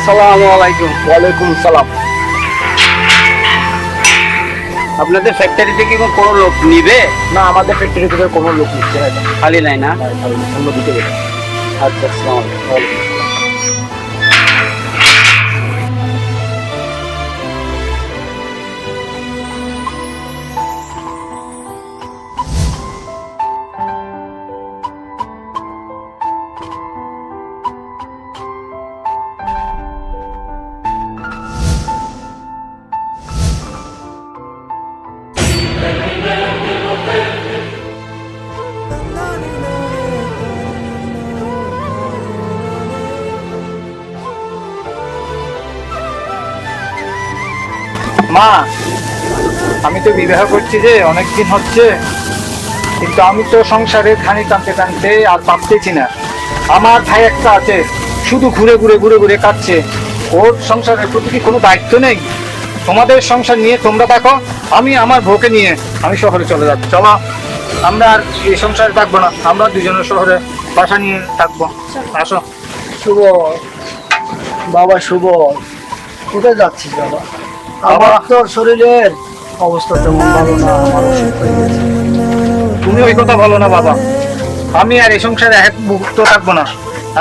আসসালামু আলাইকুম। ওয়ালাইকুম সালাম। আপনাদের ফ্যাক্টরিতে কি কোনো লোক নিবে? না, আমাদের ফ্যাক্টরি থেকে কোনো লোক নিচ্ছে না, এটা খালি নাই না? অন্যদিকে গেছে। আচ্ছা, আসসালামু আলাইকুম। মা, আমি তো বিবাহ করছি যে অনেকদিন হচ্ছে, কিন্তু আমি তো সংসারে ধানি টানতে টানতে আর পারতেছি না। আমার ভাই একটা আছে, শুধু ঘুরে ঘুরে ঘুরে ঘুরে কাটছে। ওর সংসারের প্রতি কি কোনো দায়িত্ব নেই? তোমাদের সংসার নিয়ে তোমরা দেখো, আমি আমার বউকে নিয়ে আমি শহরে চলে যাচ্ছি। চলো, আমরা আর এই সংসারে থাকবো না, আমরা দুজনের শহরে বাসা নিয়ে থাকবো। আসো। শুভ, বাবা শুভ, কোথায় যাচ্ছিস বাবা? আমার তো শরীরের অবস্থা তেমন ভালো না, আমার অসুখ হয়ে গেছে। তুমি ওই কথা বলো না বাবা, আমি আর এই সংসারে এক মুহূর্ত থাকবো না।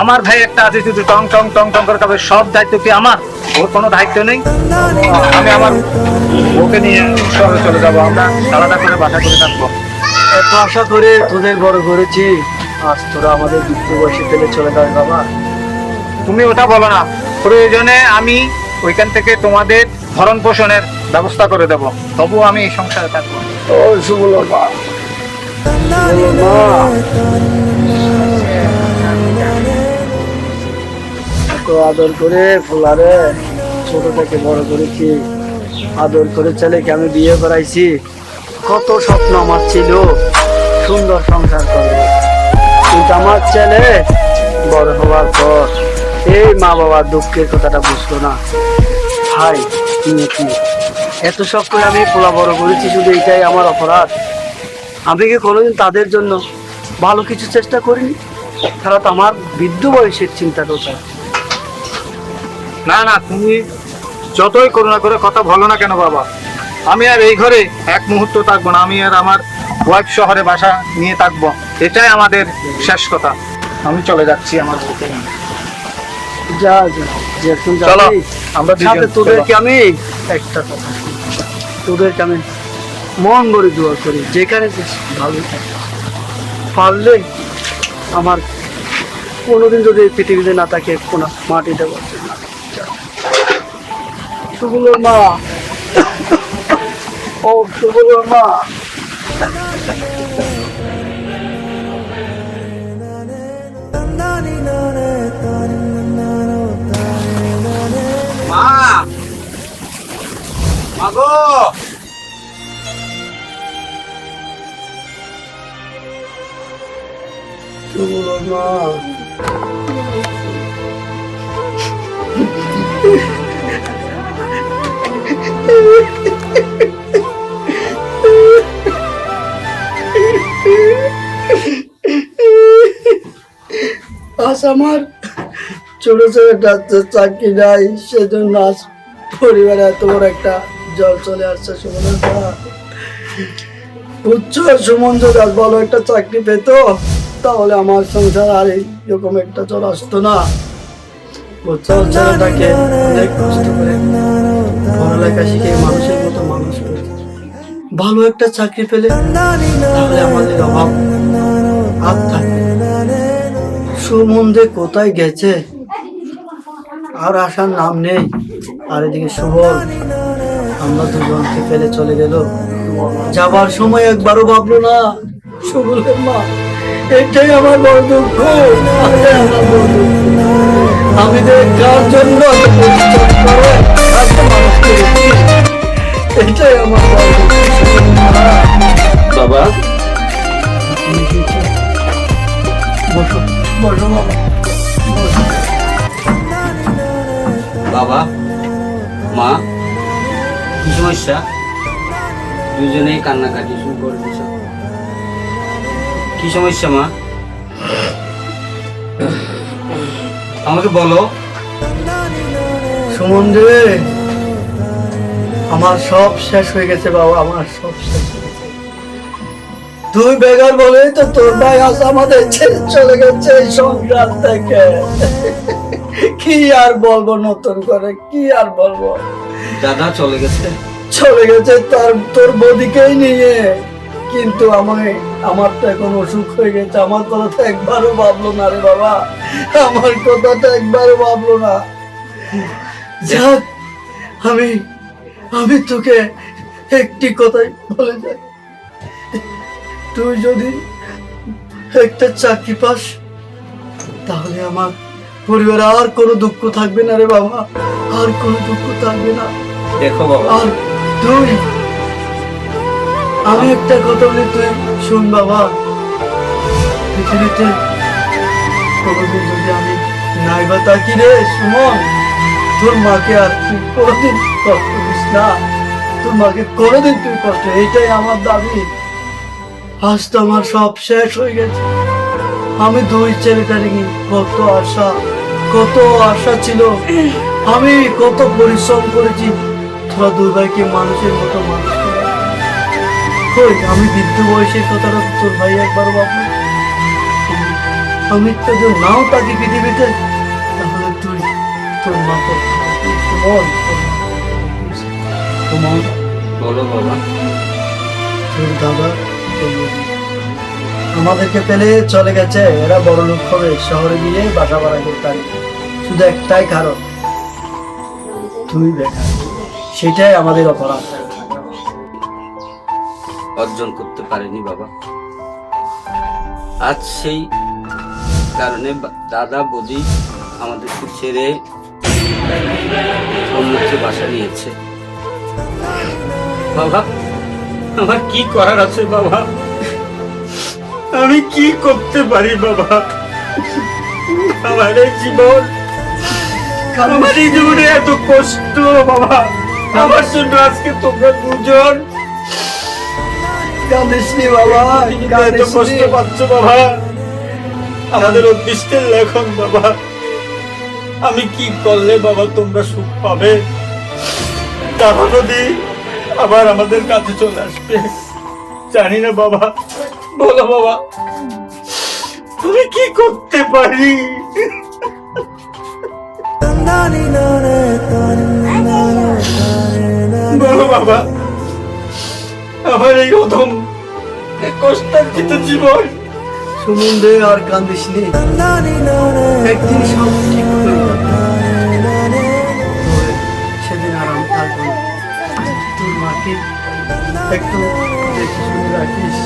আমার ভাই একটা আছে, শুধু টং টং টং টং করে তবে সব দায়িত্ব কি আমার? ওর কোনো দায়িত্ব নেই। আমি আমার ওকে নিয়ে শহরে চলে যাবো, আমরা আলাদা করে বাসা করে থাকবো। এত আশা করে তোদের বড় করেছি, আজ তোরা আমাদের বৃদ্ধ বয়সে ফেলে চলে যাবে বাবা। তুমি ওটা বলো না, প্রয়োজনে আমি ওইখান থেকে তোমাদের ভরণ পোষণের ব্যবস্থা করে দেবো, তবুও আমি এই সংসারে থাকবো। ও শুভল মা, এত আদর করে ফুলারে ছোট থেকে বড় করেছি, আদর করে ছেলেকে আমি বিয়ে করাইছি। কত স্বপ্ন আমার ছিল সুন্দর সংসার করবো, কিন্তু আমার ছেলে বড় হওয়ার পর এই মা বাবার দুঃখের কথাটা বুঝলো না। ভাই তুমি কি এত সব করে আমি পোলা বড় করেছি, শুধু এটাই আমার অপরাধ? আমি কি কোনোদিন তাদের জন্য ভালো কিছু চেষ্টা করিনি? তারা তো আমার বৃদ্ধ বয়সের চিন্তা করছে। না না, তুমি যতই করুণা করে কথা বলো না কেন বাবা, আমি আর এই ঘরে এক মুহূর্ত থাকবো না। আমি আর আমার ওয়াইফ শহরে বাসা নিয়ে থাকবো, এটাই আমাদের শেষ কথা। আমি চলে যাচ্ছি আমার বউকে নিয়ে। যা যা, যেরকম চলো, যাবি। আমরা দুজন সাথে চলো। তোদেরকে আমি একটা কথা বলি, তোদেরকে আমি মন ভরে দোয়া করি, যেখানে যাস ভালো থাক। পারলে আমার কোনোদিন যদি এই পৃথিবীতে না থাকে কোনো মাটিতে বসে না। শুভলোর মা, ও শুভলোর মা। মা, মাগো, শুভলোর মা, আজ আমার ছোট ছোট ডাক্তার চাকরি নাই, সেজন্য আজ পরিবারে এত বড় একটা জল চলে আসছে। উচ্চ সুমন যদি আজ ভালো একটা চাকরি পেত, তাহলে আমার সংসার আর এইরকম একটা জল আসতো না। বুঝছো, ছেলেটাকে অনেক কষ্ট করে পড়ালেখা শিখে মানুষের মতো মানুষ করেছে। ভালো একটা চাকরি পেলে তাহলে আমাদের অভাব আর থাকবে না। সুমন্দে কোথায় গেছে আর আসার নাম নেই। আর এদিকে সুবল, আমরা দুজনকে ফেলে চলে গেল। যাবার সময় একবারও ভাবলো না সুবলের মা। এটাই আমার বড় দুঃখ, এটাই আমার বড় দুঃখ। আমি যে কার জন্য এত পরিশ্রম করে আজকে মানুষ করেছি, এটাই আমার বড় দুঃখ। সুবলের মা, বাবা, বসো বসো বাবা, বসো। বাবা, মা, কি সমস্যা? দুজনেই কান্নাকাটি শুরু করে দিয়েছ। কি সমস্যা মা? আমাকে বলো। সুমন রে, আমার সব শেষ হয়ে গেছে বাবা, আমার সব শেষ হয়ে গেছে। তুই বেকার বলেই তো তোর ভাই আজ আমাদের ছেড়ে চলে গেছে এই সংসার থেকে। কি আর বলবো, নতুন করে কি আর বলবো। দাদা চলে গেছে? চলে গেছে তোর বদিকেই নিয়ে, কিন্তু আমার তো এখন অসুখ হয়ে গেছে। আমার কথা তো একবারও ভাবলো না রে বাবা, আমার কথাটা একবারও ভাবলো না। যাক, আমি তোকে একটি কথাই বলে যাই, তুই যদি একটা চাকরি পাস তাহলে আমার পরিবারে আর কোনো দুঃখ থাকবে না রে বাবা, আর কোনো দুঃখ থাকবে না। দেখো বাবা, আর তুই, আমি একটা কথা বলি, তুই শুন বাবা, পৃথিবীতে কোনোদিন যদি আমি নাই বা তাকি রে সুমন, তোর মাকে আর তুই কোনোদিন কষ্ট দিস না, তোর মাকে কোনোদিন তুই কষ্ট, এইটাই আমার দাবি। আজ তো আমার সব শেষ হয়ে গেছে। আমি দুই ছেলেটার কত আশা ছিল, আমি কত পরিশ্রম করেছি তোরা দুই ভাইকে মানুষের মতো মানুষ করে। কই, আমি বৃদ্ধ বয়সের কথাটা তোর ভাই একবার ভাবলো। আমি তো যদি নাও থাকি পৃথিবীতে, তাহলে তুই তোর মা বলো বাবা। তোর দাদা আমাদেরকে পেলে চলে গেছে, এরা বড় লোক হবে, শহরে গিয়ে বাসা বাড়া করতে পারে। শুধু একটাই কারণ, তুই বেকার, সেটাই আমাদের অপরাধ। অর্জন করতে পারেনি বাবা, আজ সেই কারণে দাদা বৌদি আমাদেরকে ছেড়ে অন্যত্র বাসা নিয়েছে। বাবা, আমার কি করার আছে বাবা? আমি কি করতে পারি বাবা? আমার এই জীবন, আমার এই জীবনে এত কষ্ট বাবা, আমার জন্য আজকে তোমরা দুজন কাঁদিস নি বাবা, এত কষ্ট পাচ্ছ বাবা। আমাদের অদৃষ্টের লেখন বাবা, আমি কি করলে বাবা তোমরা সুখ পাবে? তারা যদি আবার আমাদের কাছে চলে আসবে, জানি না বাবা। বলো বাবা, তুমি কি করতে পারি? বলো বাবা, আমার এই অধম কষ্টার্জিত জীবন। সুমন রে, আর কান্দিস নি, একদিন সব ঠিক হয়ে যাবে। সেদিন আর আমি থাকবো না। তোর মাকে একটু দেখে শুনে রাখিস,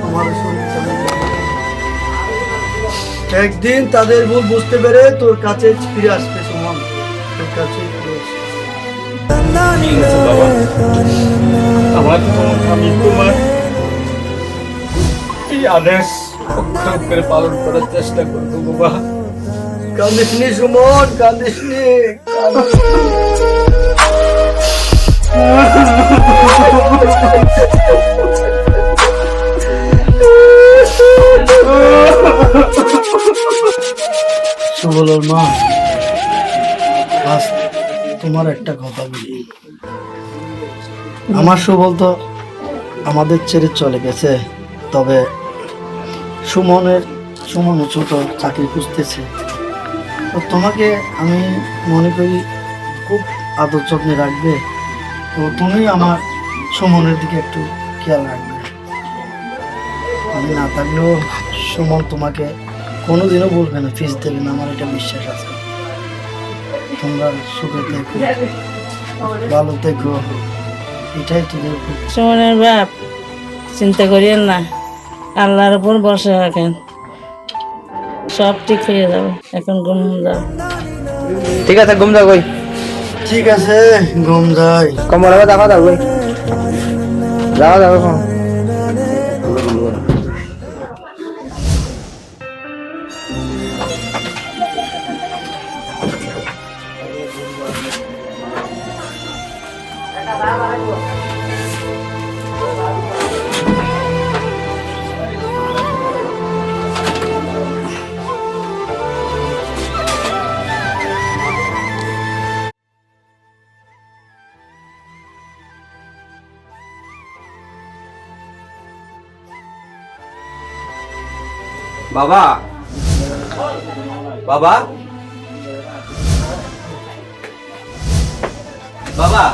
আমার শরীর চলে যাবে। একদিন তাদের ভুল বুঝতে পেরে তোর কাছে ফিরে আসবে সুমন, তোর কাছে ফিরে আসবে। ঠিক আছে বাবা, আমি তোমার এই আদেশ অক্ষর করে পালন করার চেষ্টা করবো বাবা। কান্দিস নি সুমন, কান্দিস নি। সুবলের মা, আজ তোমার একটা কথা বলি। আমার সুবল তো আমাদের ছেড়ে চলে গেছে, তবে সুমন ছোট চাকরি খুঁজতেছে। তো তোমাকে আমি মনে করি খুব আদর যত্নে রাখবে, তো তুমি আমার সুমনের দিকে একটু খেয়াল রাখবে। আমি না থাকলেও সুমন তোমাকে কোনোদিনও বলবে না, ফিস দেবে না, আমার এটা বিশ্বাস আছে। তোমরা সুখে থেকো, ভালো থেকো, এটাই তোদের। সুমনের বাপ, চিন্তা করিয়েন না, আল্লাহর উপর ভরসা রাখেন, সব ঠিক হয়ে যাবে। এখন ঘুম যাও। ঠিক আছে, ঘুম যাও। ঠিক আছে, ঘুম যাই। কমর হবে দেখা যাও, যাওয়া যাবে। বাবা বাবা বাবা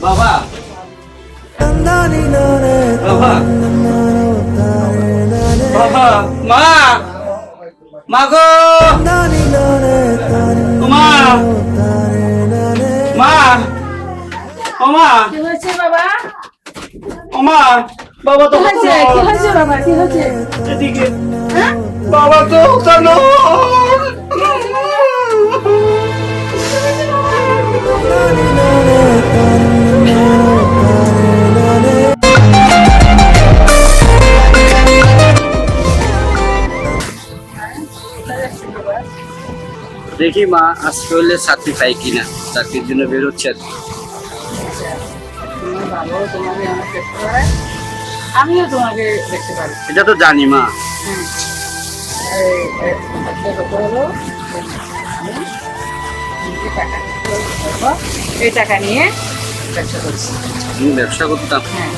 বাবা বাবা বাবা মা মা গো মা মা ও মা কি হয়েছে বাবা? ও মা বাবা তো কি হয়েছে বাবা? কি হয়েছে? এদিকে হ্যাঁ? বাবা তো কেন দেখি মা আজকে হলে চাকরি পাই কিনা, চাকরির জন্য বেরোচ্ছে আর কি। ভালো, তোমাকে অনেক দেখতে পারে। আমিও তোমাকে দেখতে পারি। এটা তো জানি মা। এই টাকা নিয়ে ব্যবসা করছি। আমি ব্যবসা করতাম। হ্যাঁ,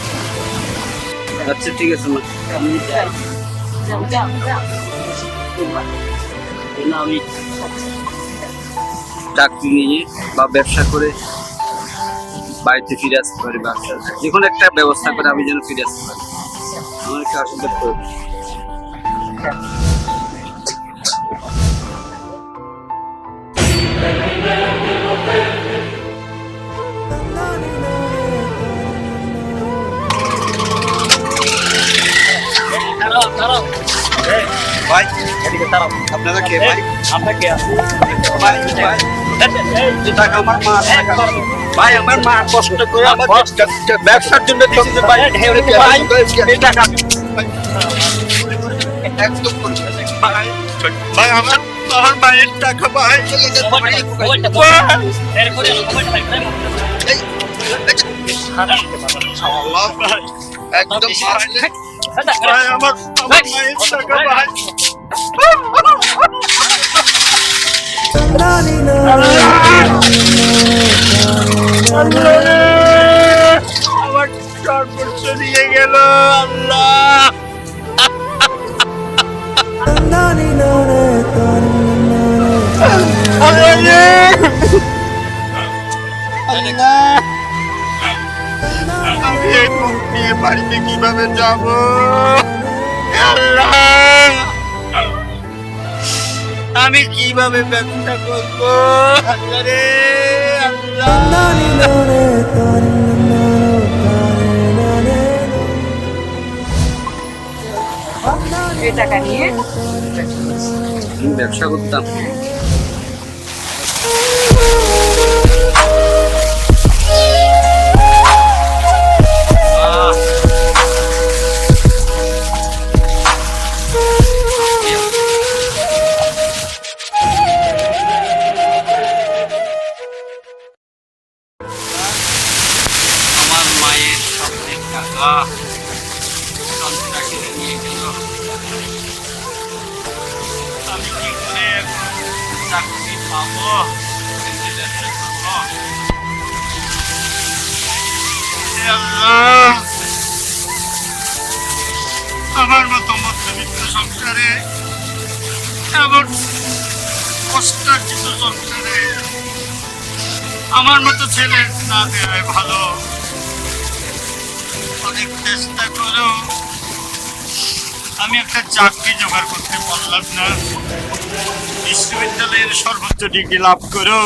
আচ্ছা ঠিক আছে মা। আমি যাও, যাও, যাও। না, আমি চাকরি নিয়ে বা ব্যবসা করে বাড়িতে ফিরে আসতে পারি, বা যে কোনো একটা ব্যবস্থা করে আমি যেন ফিরে আসতে পারি। আমার একটু আশীর্বাদ করবে। ভাই এদিকে দাঁড়াও, আপনারা কে ভাই? আমরা কে? ভাই ভাই যে টাকা আমার মা, ভাই আমার মা কষ্ট করে আমার ব্যবসার জন্য দিয়েছে ভাই, ভাই এই টাকা একদম ভাই, ভাই আমার মায়ের টাকা ভাই, একদম ভাই আমার মায়ের টাকা ভাই। আমার সর্বোচ্চ নিয়ে গেল আল্লাহ। আমি এই মুখ নিয়ে বাড়িতে কিভাবে যাব আল্লাহ? আমি কিভাবে ব্যবসা করবো আল্লাহ রে এই টাকা নিয়ে ব্যবসা করতাম। আমার মায়ের স্বপ্নের টাকা সন্তানটা কিনে নিয়ে গেল। আমি কি করে এখন চাকরি পাবো? ব্যবসা করবো? হে আল্লাহ, আমার মতো মধ্যবিত্ত সংসারে, এমন কষ্টার্জিত সংসারে আমার মতো ছেলে না দেওয়াই ভালো। অনেক চেষ্টা করো, আমি একটা চাকরি জোগাড় করতে পারলাম না। বিশ্ববিদ্যালয়ের সর্বোচ্চ ডিগ্রি লাভ করো,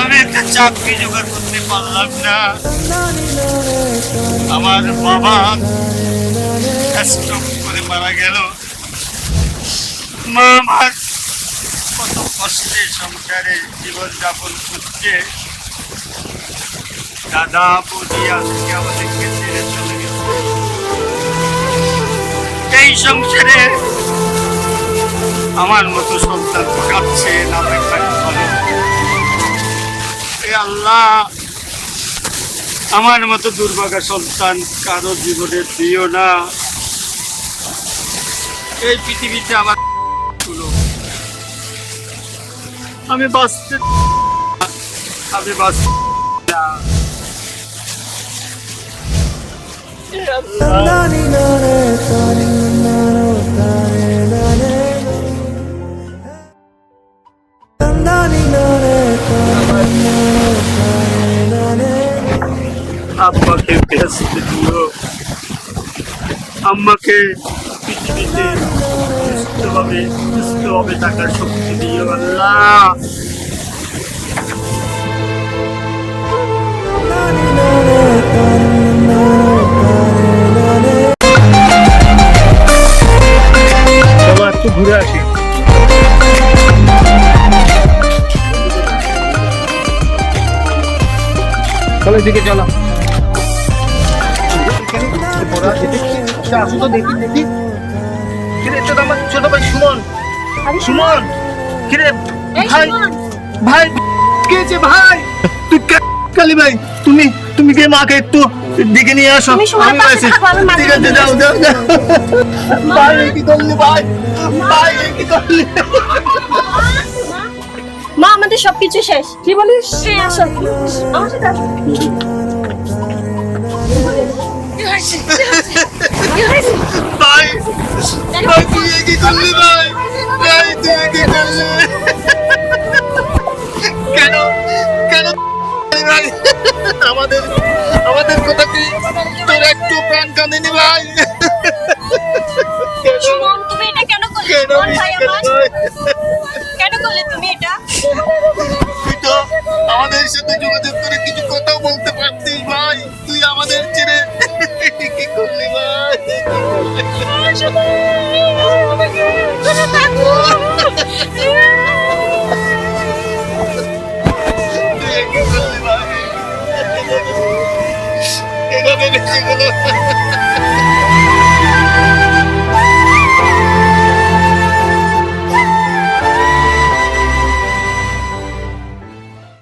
আমি একটা চাকরি জোগাড় করতে পারলাম না। আমার বাবা স্ট্রোক করে মারা গেল। মা আমার কত কষ্টে সংসারে জীবন যাপন করছে। দাদা বৌদি আজকে আমাদেরকে ছেড়ে চলে গেছে। এই সংসারে আমার মতো সন্তান কাঁদছে না, ভালো। এ আল্লাহ, আমার মতো দুর্ভাগা সন্তান কারো জীবনে দিও না। এই পৃথিবীতে আমার আমি বাঁচতে না। আব্বাকে বেহেশতে দিও, আম্মাকে পৃথিবীতে সুস্থভাবে থাকার শক্তি দিও আল্লাহ। চলো একটু ঘুরে আসি। চলো এদিকে চলো। আসো তো দেখি দেখি। কিরে এটা তো আমার ছোট ভাই সুমন। সুমন কিরে ভাই ভাই কে যে ভাই তুই কালি ভাই তুমি কে মাকে একটু দিকে নিয়ে আসো। তুমি সুমনের পাশে আছি। থাকো, আমি মাকে ঠিক আছে যাও যাও যাও। ভাই এ কি করলি ভাই ভাই এ কি করলি? মা আমাদের সবকিছু শেষ। কি বলিস? হ্যাঁ আসো আমার সাথে আসো। ভাই ভাই তুই এ কি করলি ভাই ভাই তুই এ কি করলি? কেন কেন ভাই আমাদের আমাদের কথা কি তোর একটু প্রাণ কাঁদেনি ভাই? সুমন তুমি এটা কেন করলে? কেন সুমন ভাই আমার ভাই? কেন করলে তুমি এটা? তুই তো আমাদের সাথে যোগাযোগ করে কিছু কথাও বলতে পারতিস ভাই, তুই আমাদের ছেড়ে কি করলি ভাই?